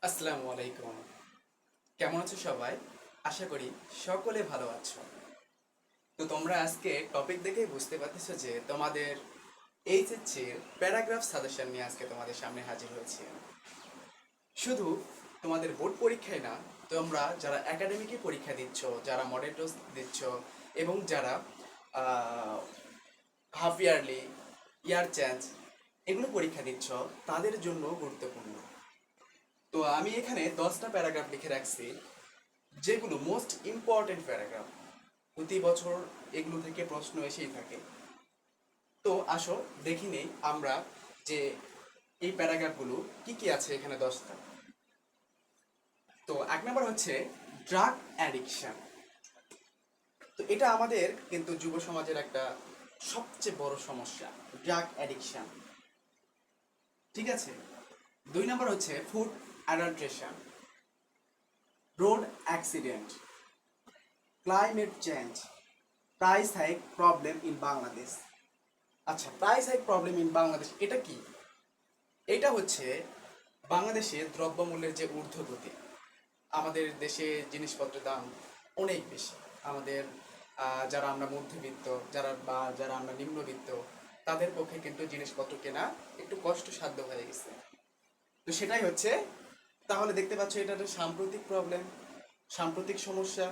আসসালামু আলাইকুম। কেমন আছো সবাই? আশা করি সকলে ভালো আছো। তো তোমরা আজকে টপিক দেখেই বুঝতে পারতেছো যে তোমাদের এইচএসসির প্যারাগ্রাফ সাজেশন নিয়ে আজকে তোমাদের সামনে হাজির হয়েছি। শুধু তোমাদের বোর্ড পরীক্ষায় না, তোমরা যারা একাডেমিকে পরীক্ষা দিচ্ছ, যারা মডেল টেস্ট দিচ্ছ এবং যারা হাফ ইয়ারলি, ইয়ার চেঞ্জ এগুলো পরীক্ষা দিচ্ছ, তাদের জন্য গুরুত্বপূর্ণ। তো আমি এখানে 10টা প্যারাগ্রাফ লিখে রাখছি, যেগুলো মোস্ট ইম্পর্টেন্ট প্যারাগ্রাফ। প্রতি বছর এগুলো থেকে প্রশ্ন এসেই থাকে। তো আসো দেখি নেই আমরা যে এই প্যারাগ্রাফগুলো কি কি আছে এখানে 10টা। তো এক নম্বর হচ্ছে ড্রাগ অ্যাডিকশন। তো এটা আমাদের কিন্তু যুব সমাজের একটা সবচেয়ে বড় সমস্যা, ড্রাগ অ্যাডিকশন। ঠিক আছে। 2 নম্বর হচ্ছে food adulteration, road accident, climate change, price hike problem in Bangladesh. আচ্ছা, price hike problem in Bangladesh এটা কি? এটা হচ্ছে বাংলাদেশে দ্রব্যমূল্যের যে ঊর্ধ্বগতি। আমাদের দেশে জিনিসপত্রের দাম অনেক বেশি। আমাদের যারা আমরা মধ্যবিত্ত, যারা আমরা নিম্নবিত্ত, তাদের পক্ষে কিন্তু জিনিসপত্র কেনা একটু কষ্টসাধ্য হয়ে গেছে। তো সেটাই হচ্ছে, তাহলে দেখতে পাচ্ছ এটা একটা সাম্প্রতিক প্রবলেম, সাম্প্রতিক সমস্যা।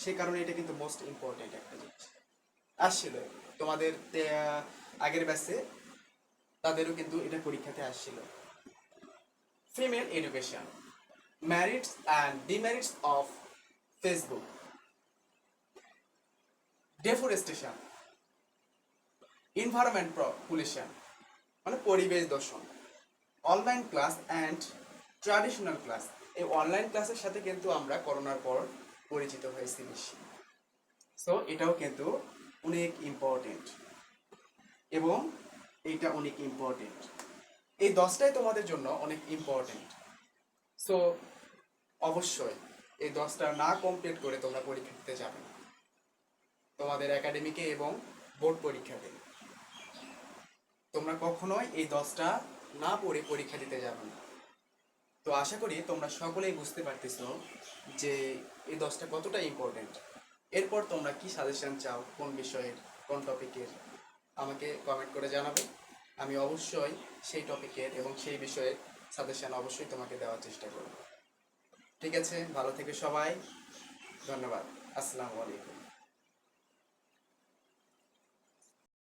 সেই কারণে এটা কিন্তু মোস্ট ইম্পর্টেন্ট একটা জিনিস আসছিল তোমাদের আগের ব্যাচে, তাদেরও কিন্তু এটা পরীক্ষাতে আসছিল। Female education, merits and demerits of Facebook, deforestation, environment pollution মানে পরিবেশ দূষণ, online class and traditional class. এই অনলাইন ক্লাসের সাথে কিন্তু আমরা করোনার পর পরিচিত হয়েছি বেশি। সো এটাও কিন্তু অনেক ইম্পর্টেন্ট, এবং এইটা অনেক ইম্পর্টেন্ট। এই 10টাই তোমাদের জন্য অনেক ইম্পর্টেন্ট। সো অবশ্যই এই 10টা না কমপ্লিট করে তোমরা পরীক্ষা দিতে যাবে না, তোমাদের একাডেমিকে এবং বোর্ড পরীক্ষাতে। তোমরা কখনোই এই 10টা না পড়ে পরীক্ষা দিতে যাবে না। তো আশা করি তোমরা সকলেই বুঝতে পারতেছো যে এই 10টা কতটা ইম্পর্টেন্ট। এরপর তোমরা কি সাজেশন চাও, কোন বিষয়ের, কোন টপিকের, আমাকে কমেন্ট করে জানাবে। আমি অবশ্যই সেই টপিকের এবং সেই বিষয়ের সাজেশন অবশ্যই তোমাকে দেওয়ার চেষ্টা করব। ঠিক আছে, ভালো থেকে সবাই। ধন্যবাদ। আসসালামু আলাইকুম।